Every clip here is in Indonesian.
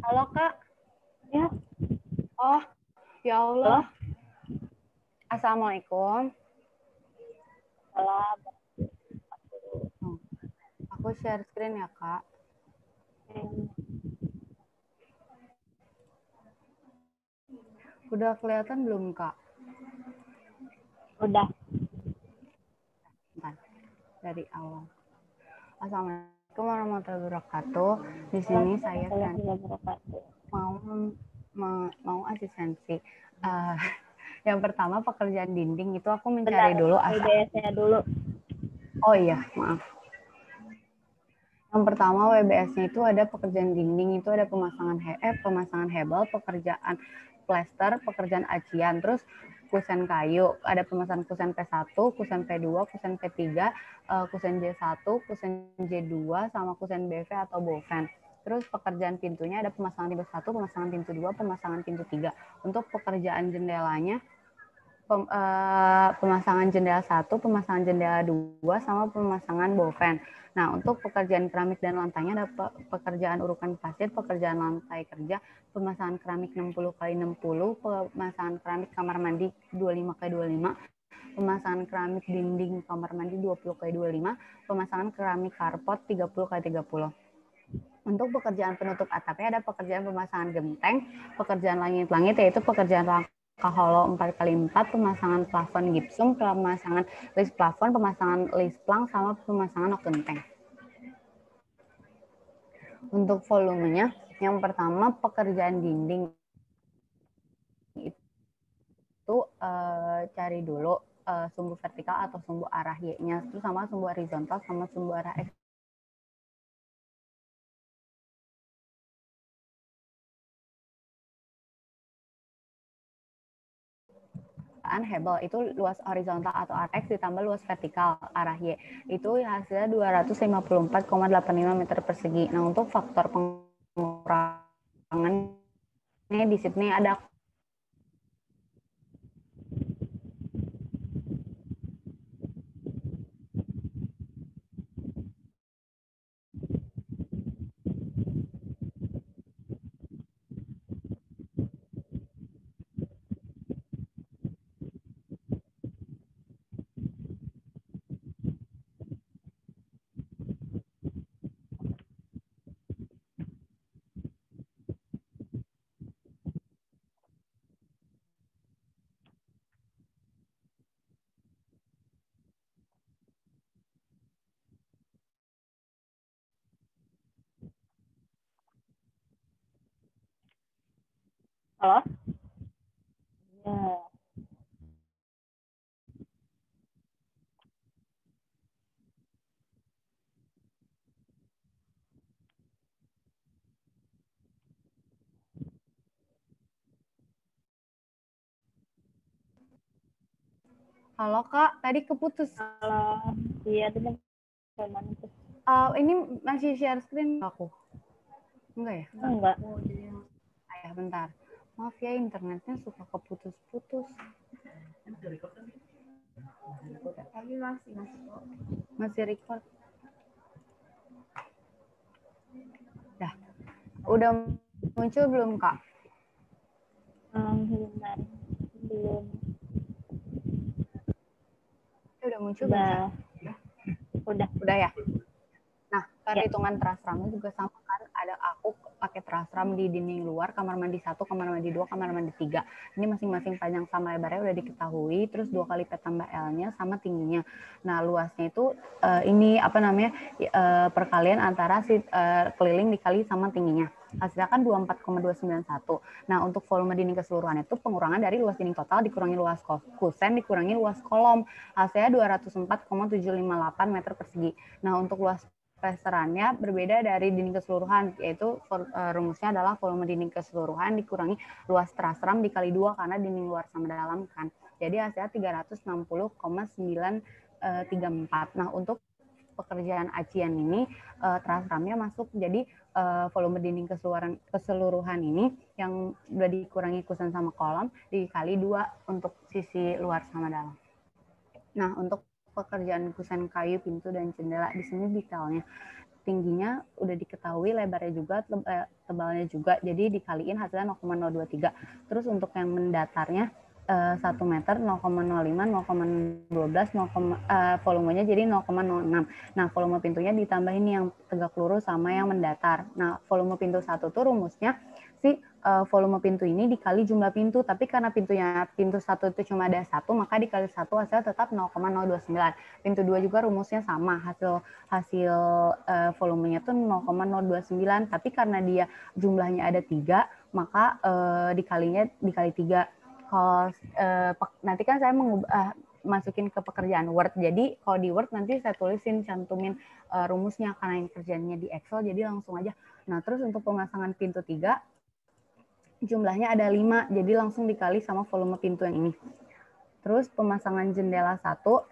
Halo Kak. Ya, Oh, ya Allah. halo. Assalamualaikum. Salam. Oh, aku share screen ya Kak. Udah kelihatan belum Kak? Udah. Bentar, dari awal. Assalamualaikum warahmatullahi wabarakatuh. Di sini saya mau asistensi. Yang pertama pekerjaan dinding itu aku mencari Bentar, dulu WBS-nya dulu. Oh iya, maaf. Yang pertama WBS-nya itu ada pekerjaan dinding, itu ada pemasangan hebel, pekerjaan plester, pekerjaan acian, terus kusen kayu, ada pemasangan kusen P1, kusen P2, kusen P3, kusen J1, kusen J2, sama kusen BV atau boven. Terus pekerjaan pintunya ada pemasangan pintu 1, pemasangan pintu 2, pemasangan pintu 3. Untuk pekerjaan jendelanya, pemasangan jendela 1, pemasangan jendela 2, sama pemasangan boven. Nah, untuk pekerjaan keramik dan lantainya ada pekerjaan urukan pasir, pekerjaan lantai kerja, pemasangan keramik 60 kali 60, pemasangan keramik kamar mandi 25 kali 25, pemasangan keramik dinding kamar mandi 20 kali 25, pemasangan keramik karpot 30 kali 30. Untuk pekerjaan penutup atapnya ada pekerjaan pemasangan genteng, pekerjaan langit-langit yaitu pekerjaan rangka hollow 4x4, pemasangan plafon gipsum, pemasangan list plafon, pemasangan list plank, sama pemasangan nok genteng. Untuk volumenya, yang pertama pekerjaan dinding itu cari dulu sumbu vertikal atau sumbu arah Y-nya, terus sama sumbu horizontal sama sumbu arah X. Hebel itu luas horizontal atau arah X ditambah luas vertikal arah Y, itu hasilnya 254,85 meter persegi. Nah, untuk faktor pengurangannya di sini ada Halo? Ya. Halo Kak, tadi keputus. Halo. Iya, itu mana tuh? Ini masih share screen aku? Enggak ya? Enggak. Ya, bentar. Maaf ya, internetnya suka keputus-putus. Masih record. Dah. Udah muncul belum Kak? Bentar. Belum. Udah muncul belum sih? Udah. Udah ya? Nah, Ya. perhitungan terasramnya juga sama kan. Ada aku pakai terasram di dinding luar, kamar mandi 1, kamar mandi 2, kamar mandi 3. Ini masing-masing panjang sama lebarnya udah diketahui, terus 2 kali P tambah L-nya sama tingginya. Nah, luasnya itu ini apa namanya? Perkalian antara keliling dikali sama tingginya. Hasilnya kan 24,291. Nah, untuk volume dinding keseluruhan itu pengurangan dari luas dinding total dikurangi luas kusen dikurangi luas kolom. Hasilnya 204,758 meter persegi. Nah, untuk luas plesterannya berbeda dari dinding keseluruhan, yaitu rumusnya adalah volume dinding keseluruhan dikurangi luas terasram dikali 2 karena dinding luar sama dalam kan. Jadi hasilnya 360,934. Nah, untuk pekerjaan acian ini terasramnya masuk, jadi volume dinding keseluruhan ini yang udah dikurangi kusen sama kolom dikali 2 untuk sisi luar sama dalam. Nah, untuk pekerjaan kusen kayu, pintu, dan jendela di sini detailnya. tingginya udah diketahui, lebarnya juga, tebalnya juga, jadi dikaliin hasilnya 0,023. Terus untuk yang mendatarnya 1 meter 0,05, 0,12, volumenya jadi 0,06. Nah, volume pintunya ditambah ini yang tegak lurus sama yang mendatar. Nah, volume pintu 1 tuh rumusnya si volume pintu ini dikali jumlah pintu, tapi karena pintu 1 itu cuma ada 1, maka dikali 1 hasilnya tetap 0,029. Pintu 2 juga rumusnya sama, hasil volumenya tuh 0,029, tapi karena dia jumlahnya ada 3, maka dikali 3. Kalau nanti kan saya masukin ke pekerjaan Word. Jadi kalau di Word nanti saya cantumin rumusnya, karena yang kerjanya di Excel, jadi langsung aja. Nah, terus untuk pemasangan pintu 3, jumlahnya ada 5, jadi langsung dikali sama volume pintu yang ini. Terus pemasangan jendela 1,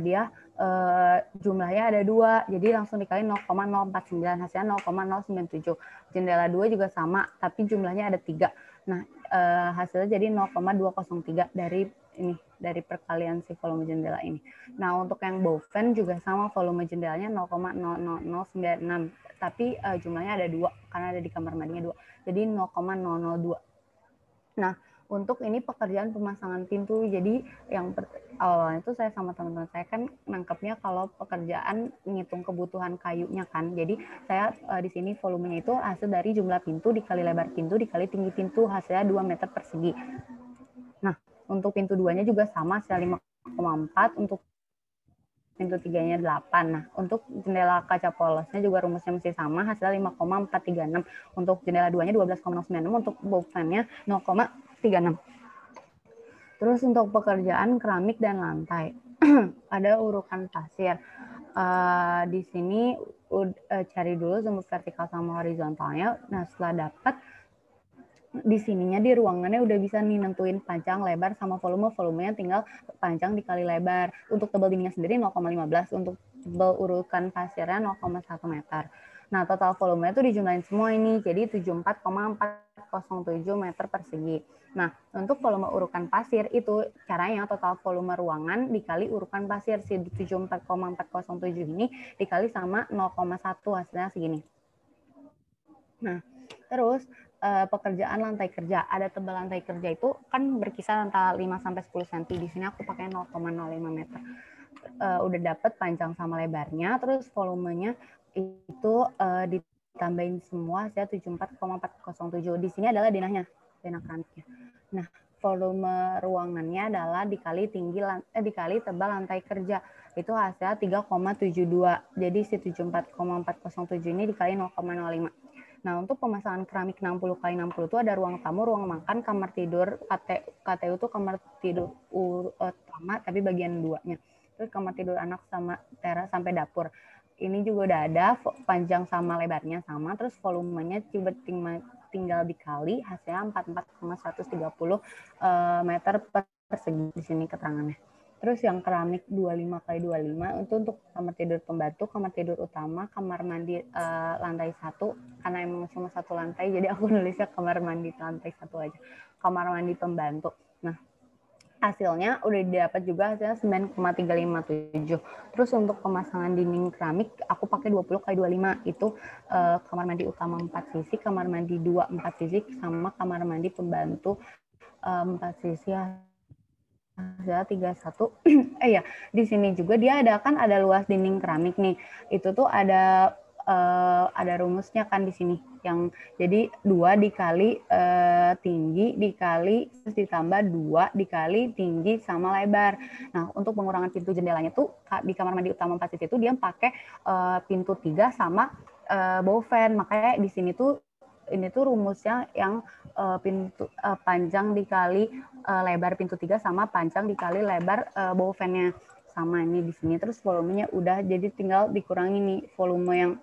dia jumlahnya ada 2, jadi langsung dikali 0,049, hasilnya 0,097. Jendela 2 juga sama, tapi jumlahnya ada 3. Nah, hasilnya jadi 0,203 dari perkalian si volume jendela ini. Nah, untuk yang boven juga sama, volume jendelanya 0,00096, tapi jumlahnya ada 2 karena ada di kamar mandinya 2. Jadi 0,002. Nah, untuk ini pekerjaan pemasangan pintu. Jadi yang awalnya itu saya sama teman-teman saya kan nangkepnya kalau pekerjaan ngitung kebutuhan kayunya kan. Jadi saya di sini volumenya itu hasil dari jumlah pintu dikali lebar pintu dikali tinggi pintu, hasilnya 2 meter persegi. Nah, untuk pintu 2-nya juga sama, hasilnya 5,4, untuk pintu 3-nya 8. Nah, untuk jendela kaca polosnya juga rumusnya masih sama, hasilnya 5,436. Untuk jendela 2-nya 12,96, untuk bovennya 0,36. Terus untuk pekerjaan keramik dan lantai, ada urukan pasir. Di sini cari dulu sumber vertikal sama horizontalnya. Nah, setelah dapat, di sininya di ruangannya udah bisa nih nentuin panjang, lebar, sama volumenya tinggal panjang dikali lebar. Untuk tebal dindingnya sendiri 0,15, untuk tebal urukan pasirnya 0,1 meter. Nah, total volumenya itu dijumlahin semua ini, jadi 74,407 meter persegi. Nah, untuk volume urukan pasir itu caranya total volume ruangan dikali urukan pasir, si 74,407 ini dikali sama 0,1, hasilnya segini. Nah, terus pekerjaan lantai kerja. Ada tebal lantai kerja itu kan berkisar antara 5 sampai 10 cm. Di sini aku pakai 0,05 meter. Udah dapet panjang sama lebarnya, terus volumenya itu ditambahin semua, saya 74,407. Di sini adalah denah keramiknya. Nah, volume ruangannya adalah dikali dikali tebal lantai kerja. Itu hasilnya 3,72. Jadi si 74,407 ini dikali 0,05. Nah, untuk pemasangan keramik 60 x 60 itu ada ruang tamu, ruang makan, kamar tidur, KTU itu kamar tidur utama tapi bagian 2-nya. Terus kamar tidur anak sama teras sampai dapur. Ini juga udah ada, panjang sama lebarnya sama, terus volumenya coba tinggal dikali, hasilnya 44,130 meter persegi di sini keterangannya. Terus yang keramik 25 x 25 itu untuk kamar tidur pembantu, kamar tidur utama, kamar mandi lantai 1, karena emang cuma 1 lantai, jadi aku nulisnya kamar mandi lantai 1 aja. Kamar mandi pembantu. Nah, hasilnya udah didapat juga, hasilnya 9,357. Terus untuk pemasangan dinding keramik, aku pakai 20 x 25. Itu kamar mandi utama 4 sisi, kamar mandi 2 4 sisi, sama kamar mandi pembantu 4 sisi. Hasilnya 31. Ya, di sini juga dia ada luas dinding keramik nih. Itu tuh ada rumusnya kan di sini, yang jadi 2 dikali tinggi dikali terus ditambah 2 dikali tinggi sama lebar. Nah, untuk pengurangan pintu jendelanya tuh di kamar mandi utama 4 sisi itu dia pakai pintu 3 sama boven. Makanya di sini tuh ini tuh rumusnya yang pintu panjang dikali lebar pintu 3 sama panjang dikali lebar bovennya, sama ini di sini. Terus volumenya udah, jadi tinggal dikurangi nih volume yang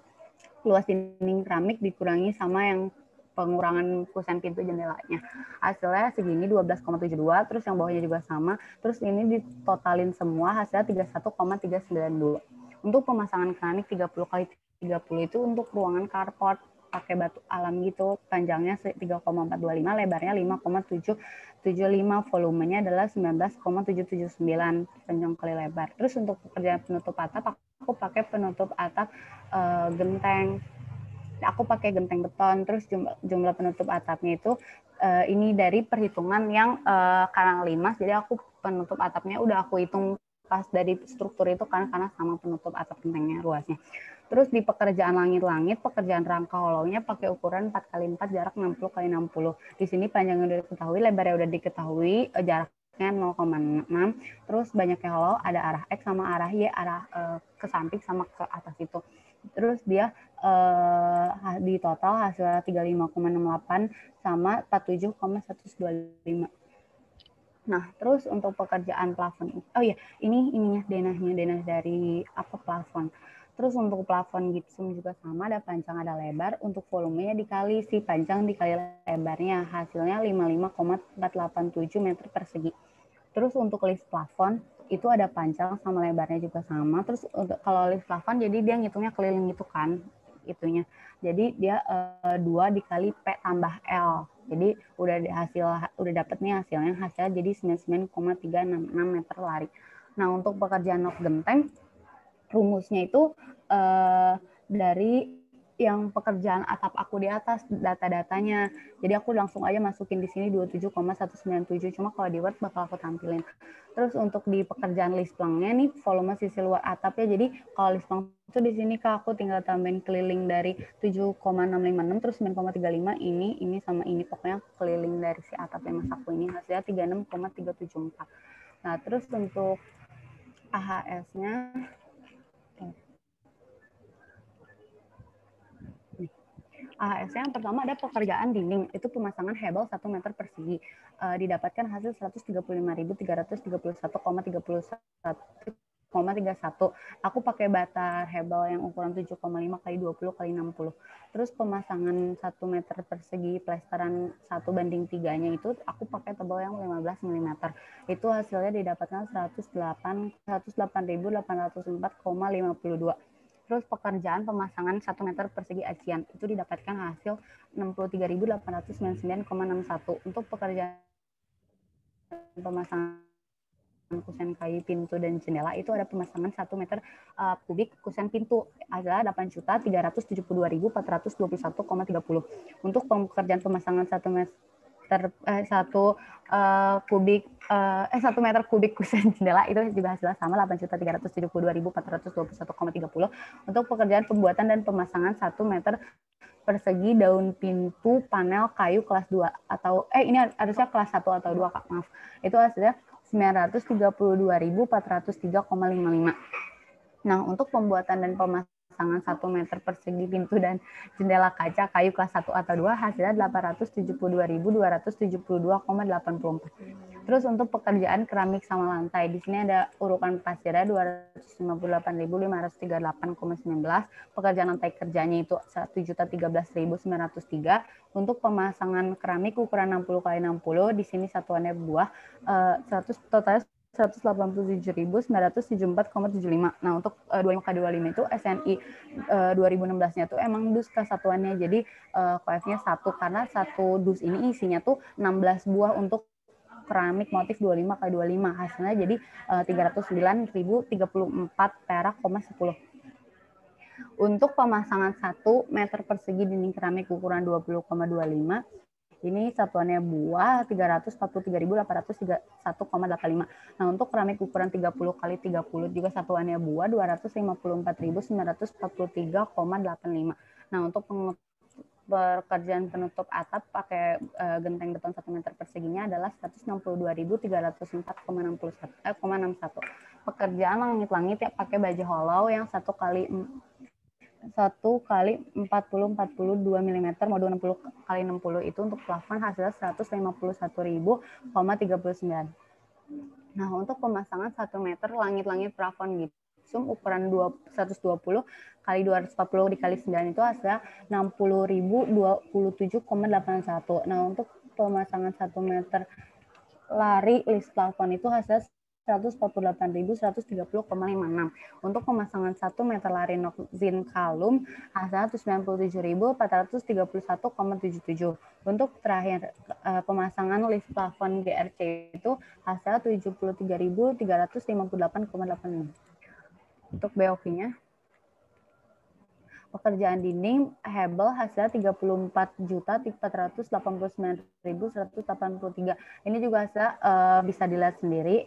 luas dinding keramik dikurangi sama yang pengurangan kusen pintu jendelanya. Hasilnya segini 12,72, terus yang bawahnya juga sama. Terus ini ditotalin semua, hasilnya 31,392. Untuk pemasangan keramik 30 x 30 itu untuk ruangan carport pakai batu alam gitu, panjangnya 3,425, lebarnya 5,775, volumenya adalah 19,779 panjang kali lebar. Terus untuk pekerjaan penutup atap aku pakai penutup atap genteng. Aku pakai genteng beton, terus jumlah penutup atapnya itu ini dari perhitungan yang karang limas, jadi aku penutup atapnya udah aku hitung pas dari struktur itu karena sama penutup atap gentengnya luasnya. Terus di pekerjaan langit-langit, pekerjaan rangka holownya pakai ukuran 4x4 jarak 60x60. Di sini panjangnya udah diketahui, lebarnya udah diketahui, jaraknya 0,6. Terus banyaknya hollow ada arah X sama arah Y, arah ke samping sama ke atas itu. Terus dia di total hasilnya 35,68 sama 47,125. Nah, terus untuk pekerjaan plafon, oh iya, ininya denahnya dari plafon. Terus untuk plafon gipsum juga sama, ada panjang ada lebar. Untuk volumenya dikali si panjang dikali lebarnya, hasilnya 55,487 meter persegi. Terus untuk list plafon itu ada panjang sama lebarnya juga sama. Terus untuk kalau list plafon jadi dia ngitungnya keliling gitu kan itunya. Jadi dia 2 dikali P tambah L. Jadi udah dapet nih hasilnya jadi 99,366 meter lari. Nah, untuk pekerjaan nok genteng rumusnya itu dari yang pekerjaan atap aku di atas data-datanya. Jadi aku langsung aja masukin di sini 27,197. Cuma kalau di Word bakal aku tampilin. Terus untuk di pekerjaan lisplangnya nih volume sisi luar atapnya. Jadi kalau lisplang itu di sini Kak aku tinggal tambahin keliling dari 7,656 terus 9,35 ini sama ini pokoknya keliling dari si atap yang mas aku ini hasilnya 36,374. Nah, terus untuk AHS-nya AHS yang pertama ada pekerjaan dinding, itu pemasangan hebel 1 meter persegi. Didapatkan hasil 135.331,31. Aku pakai bata hebel yang ukuran 7,5 x 20 x 60. Terus pemasangan 1 meter persegi plesteran 1:3-nya itu aku pakai tebal yang 15 mm. Itu hasilnya didapatkan 108.804,52. Terus pekerjaan pemasangan 1 meter persegi acian itu didapatkan hasil 63.899,61. Untuk pekerjaan pemasangan kusen kayu pintu dan jendela itu ada pemasangan 1 meter kubik kusen pintu adalah 8.072.421,30. Untuk pekerjaan pemasangan 1 meter 1 meter kubik kusen jendela itu juga hasilnya sama 8.372.421,30. Untuk pekerjaan pembuatan dan pemasangan 1 meter persegi daun pintu panel kayu kelas 2 atau ini harusnya kelas 1 atau 2 Kak, maaf. Itu hasilnya 932.403,55. Nah, untuk pembuatan dan pemasangan 1 meter persegi pintu dan jendela kaca kayu kelas 1 atau 2 hasilnya 872.272,84. Terus untuk pekerjaan keramik sama lantai, di sini ada urutan pasirnya 258.538,19. Pekerjaan lantai kerjanya itu 1.013.903. Untuk pemasangan keramik ukuran 60 x 60, di sini satuannya buah, totalnya 187.974,75. Nah, untuk 25x25 itu SNI 2016-nya tuh emang dus kesatuannya. Jadi KF-nya 1 karena satu dus ini isinya tuh 16 buah untuk keramik motif 25x25. Hasilnya jadi 309.034 perak, 10. Untuk pemasangan 1 meter persegi dinding keramik ukuran 20,25 ini satuannya buah 343.831,85. Nah, untuk keramik ukuran 30 x 30 juga satuannya buah 254.943,85. Nah, untuk pekerjaan penutup atap pakai genteng beton 1 meter perseginya adalah 162.304,61. Pekerjaan langit-langit ya pakai baja hollow yang 1 kali 40 42 mm mode 60 x 60 itu untuk plafon hasilnya 151.000,39. Nah, untuk pemasangan 1 meter langit-langit plafon gipsum ukuran 120 x 240 dikali 9 itu hasilnya 60.027,81. Nah, untuk pemasangan 1 meter lari list plafon itu hasilnya 148.130,56. Untuk pemasangan 1 meter lari nokzin kalum hasilnya 197.431,77. Untuk terakhir pemasangan list plafon GRC itu hasilnya 73.358,85. Untuk BOQ-nya, pekerjaan dinding Hebel hasilnya 34.489.183. Ini juga hasilnya bisa dilihat sendiri,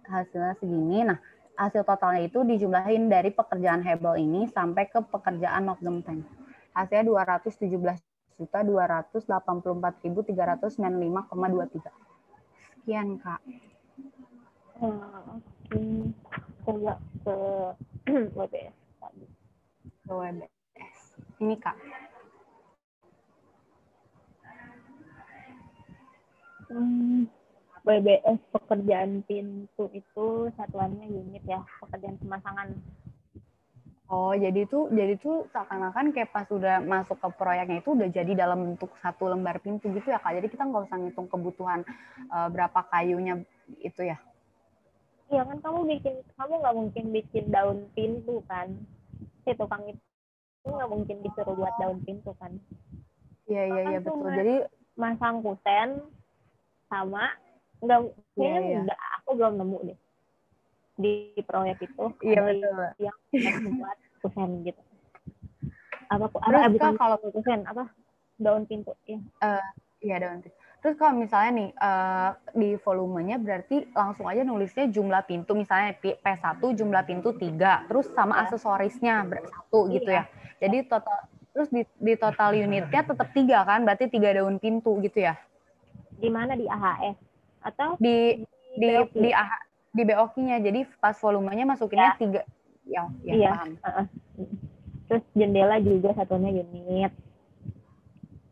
hasilnya segini. Nah, hasil totalnya itu dijumlahin dari pekerjaan Hebel ini sampai ke pekerjaan Magnum Tank. Hasilnya 217.284.395,23. Sekian, Kak. Oke. Coba ke WBS tadi. Ke WBS. Ini, Kak. WBS pekerjaan pintu itu satuannya unit ya, pekerjaan pemasangan. Oh, jadi tuh seakan-akan kayak pas udah masuk ke proyeknya itu udah jadi dalam bentuk satu lembar pintu gitu ya, Kak. Jadi kita nggak usah ngitung kebutuhan berapa kayunya itu ya. Iya kan kamu nggak mungkin bikin daun pintu kan? Si tukang itu nggak mungkin disuruh buat daun pintu kan? Iya, betul. Cuma Jadi masang kusen sama nggak, kayaknya iya. nggak, aku belum nemu deh di proyek itu Iya, ada betul. yang membuat kusen gitu. Terus Bukan Kak, kalau kusen, daun pintu ya. iya daun pintu. Terus kalau misalnya nih di volumenya berarti langsung aja nulisnya jumlah pintu, misalnya P1 jumlah pintu 3, terus sama aksesorisnya 1 gitu Iya. ya. Jadi total, terus di total unitnya tetap 3 kan, berarti 3 daun pintu gitu ya. Di mana, di AHS atau Di BOQ? di BOQ-nya. Jadi pas volumenya masukinnya 3. Ya, Iya. paham. Terus jendela juga satunya unit.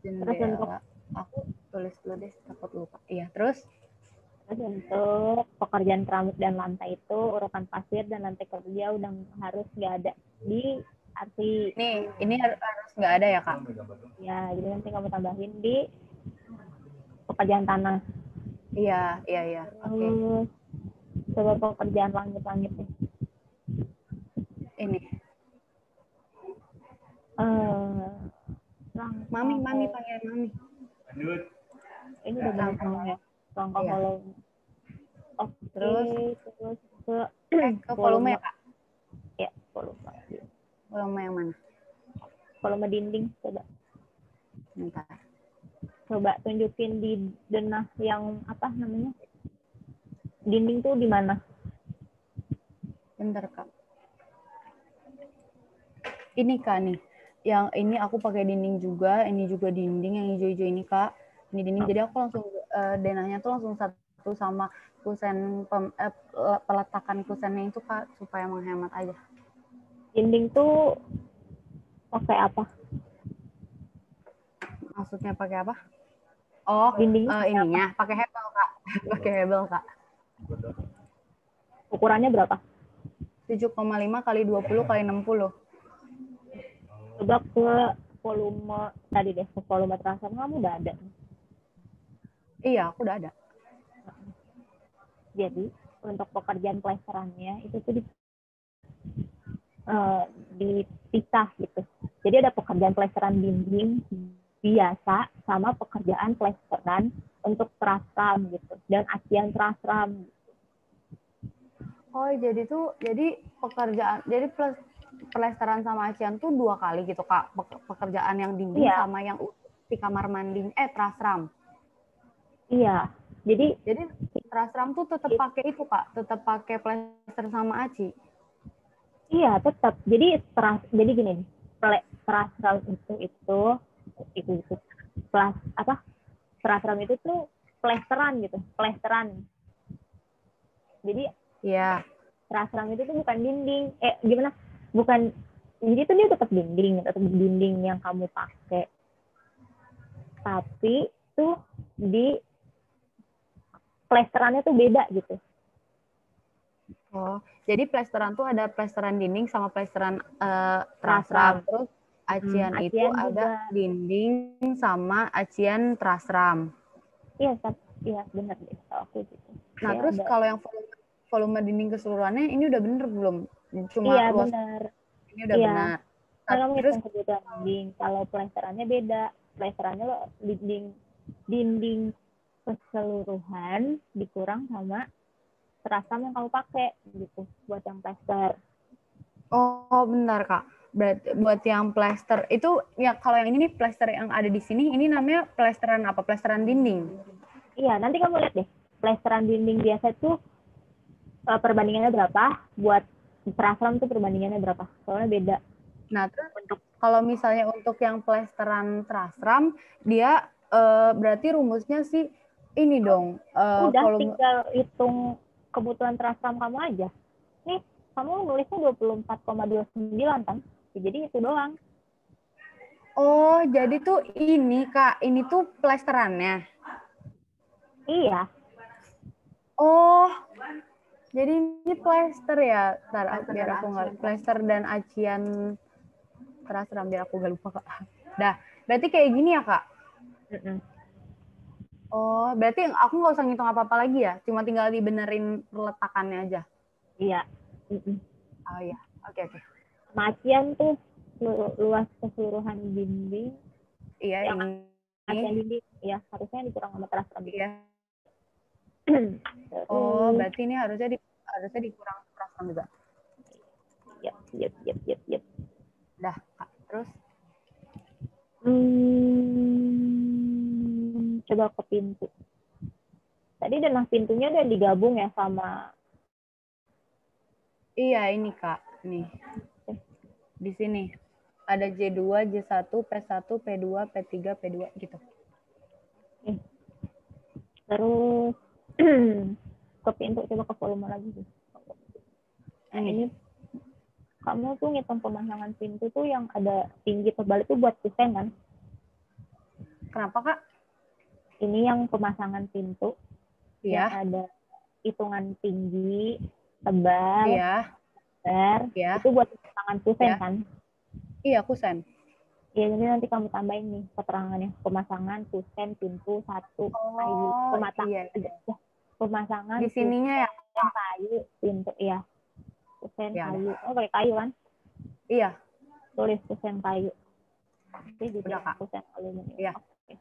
Terus untuk Jendela. Aku tulis dulu deh, takut lupa. Iya, terus untuk pekerjaan keramik dan lantai itu urutan pasir dan lantai kerja udah harus nggak ada di arti. Ini harus nggak ada ya, Kak? Ya, jadi nanti kamu tambahin di pekerjaan tanah. Iya. Oke. Coba pekerjaan langit-langit nih. Ini. Mami panggil Mami. Ini udah benar semua ya. Langkah Iya. volume. Oke, Terus ke volume ya, Kak? Ya, volume. Volume yang mana? Volume dinding, coba. Bentar. Coba tunjukin di denah yang apa namanya? Dinding tuh di mana? Bentar, Kak. Ini, Kak, nih. Yang ini aku pakai dinding juga, ini juga dinding yang hijau-hijau ini, Kak. Ini dinding, jadi aku langsung denahnya tuh langsung satu sama kusen peletakan kusennya itu, Kak, supaya menghemat aja. Dinding tuh pakai apa? Maksudnya pakai apa? Oh, ininya pakai hebel, Kak. Pakai hebel, Kak. Ukurannya berapa? 7,5 kali 20 kali 60. Coba ke volume tadi deh, ke volume transfer kamu udah ada. Iya, aku udah ada. Jadi untuk pekerjaan plesterannya itu tuh dipisah gitu. Jadi ada pekerjaan plesteran dinding biasa sama pekerjaan plesteran untuk trasram gitu dan acian trasram. Oh, jadi pekerjaan, jadi pelesteran sama acian tuh 2 kali gitu, Kak. Pekerjaan yang dinding sama yang di kamar mandi, trasram. Iya. Jadi trasram tuh tetap pakai itu, Kak. Tetap pakai plester sama aci. Iya, tetap. Jadi gini, trasram itu trasram itu tuh plesteran gitu, plesteran. Jadi Iya. trasram itu tuh bukan dinding. Gimana? Bukan. Jadi itu dia tetap dinding yang kamu pakai. Tapi tuh di plesterannya tuh beda gitu. Oh, jadi plesteran tuh ada plesteran dinding sama plesteran trasram. Terus acian itu juga ada dinding sama acian trasram. Iya benar deh aku gitu. Nah, terus kalau yang volume dinding keseluruhannya ini udah bener belum? Cuma luas. Benar. Ini udah benar. Kalau Terus kebutuhan dinding, kalau plesterannya beda. Plesterannya lo dinding keseluruhan dikurang sama trasram yang kamu pakai gitu buat yang plester. Oh, bentar Kak. Berarti buat yang plester itu ya kalau yang ini nih plester yang ada di sini ini namanya plesteran apa? Plesteran dinding. Iya, nanti kamu lihat deh. Plesteran dinding biasa tuh perbandingannya berapa, buat terasram tuh perbandingannya berapa. Soalnya beda. Nah, terus Untuk kalau misalnya untuk yang plesteran terasram dia berarti rumusnya sih ini dong udah volume. tinggal hitung kebutuhan terasram kamu aja. Nih, kamu nulisnya 24,29 kan? Ya, jadi itu doang. Oh, jadi tuh ini Kak, ini tuh plesterannya. Iya. Oh, jadi ini plester ya. Ntar biar aku nggak plester dan acian terasram biar aku nggak lupa Kak. Dah, berarti kayak gini ya Kak. Oh, berarti aku nggak usah ngitung apa-apa lagi ya? Cuma tinggal dibenerin peletakannya aja. Iya. Oh iya, oke oke. Macian tuh luas keseluruhan dinding. Iya Yang ini. macian dinding, ya harusnya dikurang sama terasram dikit. Iya. Oh, berarti ini harusnya dikurang terasram juga. Yep. Dah, Kak. Terus? Coba ke pintu. Tadi denah pintunya udah digabung ya sama. Iya, ini Kak. Nih. Di sini. Ada J2, J1, P1, P2, P3, P2 gitu. Terus ke pintu, coba ke volume lagi. Nah, ini kamu tuh ngitung pemasangan pintu tuh yang ada tinggi tebal itu buat kusen kan? Kenapa Kak? Ini yang pemasangan pintu. Iya. Yang ada hitungan tinggi, tebal, Iya. Iya. itu buat pemasangan kusen Iya. kan? Iya, kusen. Ya, jadi nanti kamu tambahin nih keterangannya. Pemasangan kusen pintu 1 kayu. Oh, iya. Pemasangan Di sininya ya? kusen kayu pintu ya. Kusen Iya, kayu. Oh, pakai kayu kan? Iya. Tulis kusen kayu. Oke, gitu Udah ya. Kak. Kusen aluminium. Iya. Oke.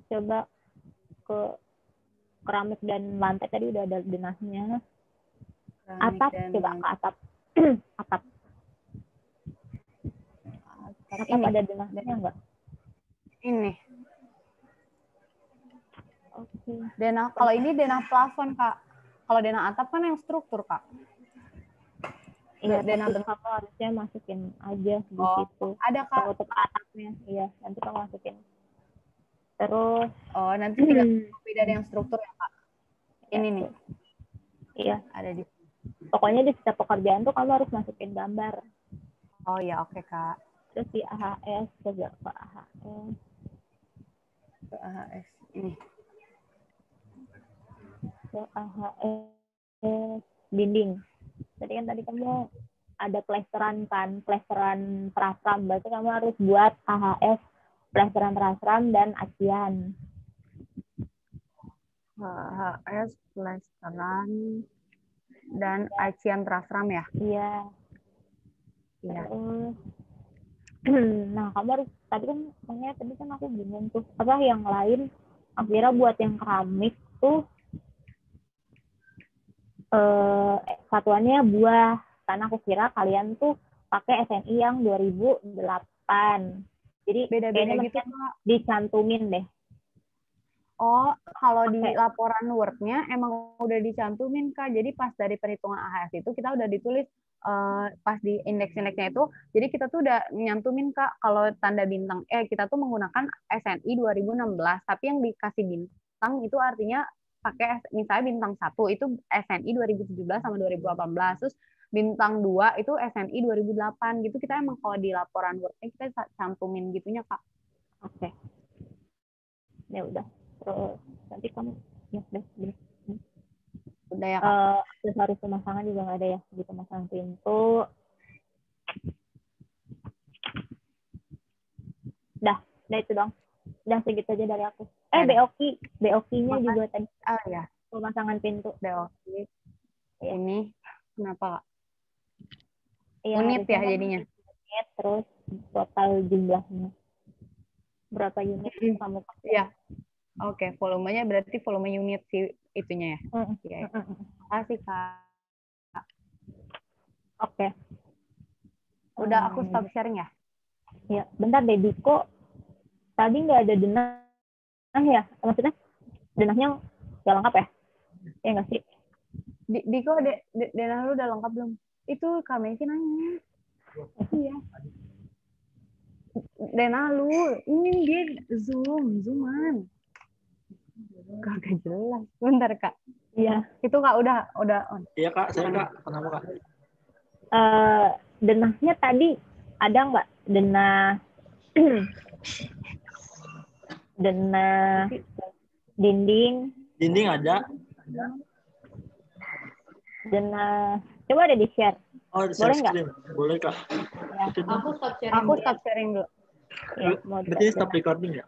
Coba ke keramik dan lantai tadi udah ada denahnya. Atap, coba ke atap. Atap. Atap Ini. ada denahnya enggak? Ini. Oke. Denah, kalau ini denah plafon Kak. Kalau denah atap kan yang struktur Kak. Iya, Denah tapi kamu harusnya masukin aja di situ. Ada Kak. Penutup atapnya. Iya, nanti kamu masukin. Terus. Oh, nanti tinggal beda yang struktur ya Kak. Ini nih. Iya. Ada di. Pokoknya di setiap pekerjaan tuh kamu harus masukin gambar. Oh ya, oke Kak. Terus di AHS, coba ke AHS. Ke AHS. Ini. Ke AHS dinding. Tadi kamu ada plesteran kan, plesteran terasram. Berarti kamu harus buat AHS plesteran terasram dan acian. AHS plesteran dan acian terasram ya? Iya. Iya. Nah, kamu harus tadi kan aku bingung tuh apa yang lain. Akhirnya buat yang keramik tuh satuannya buah, karena aku kira kalian tuh pakai SNI yang 2008. Jadi Beda-beda kayaknya gitu Kak. dicantumin deh. Oh, kalau di laporan Word-nya emang udah dicantumin Kak. Jadi pas dari perhitungan AHS itu kita udah ditulis pas di indeks-indeksnya itu. Jadi kita tuh udah nyantumin Kak kalau tanda bintang. Kita tuh menggunakan SNI 2016, tapi yang dikasih bintang itu artinya pakai misalnya bintang 1 itu SNI 2017 sama 2018. Terus bintang 2 itu SNI 2008 gitu. Kita emang kalau di laporan Word-nya kita cantumin gitunya Kak. Oke. Ya udah. Terus nanti kamu ya udah. Udah ya Kak. Aksesoris pemasangan juga nggak ada ya, di pemasangan pintu. Udah itu dong. Udah segitu aja dari aku. BOK-nya juga tadi. Oh ya. Pemasangan pintu. BOK. Ya. Ini kenapa Kak? Ya, unit ya jadinya. Unit, terus total jumlahnya. Berapa unit kamu pakai? Iya. Oke, volumenya berarti volume unit sih itunya ya. Iya. Terima kasih Kak. Oke. Udah aku stop sharing ya? Ya, bentar deh Diko. Tadi nggak ada denah ya? Maksudnya denahnya nggak lengkap ya? Ya nggak sih? Diko, denah lu udah lengkap belum? Itu Kak Messi nanya. Iya. Denah lu, ini dia zooman. Kagak jelas. Bentar Kak. Iya. Itu Kak udah on. Iya Kak, saya Kak. Kenapa Kak? Denahnya tadi ada nggak denah denah dinding? Dinding ada. Denah coba ada di share. Oh, Boleh nggak? Boleh Kak. Ya. Aku stop sharing dulu. Ya, mau Berarti stop recording ya?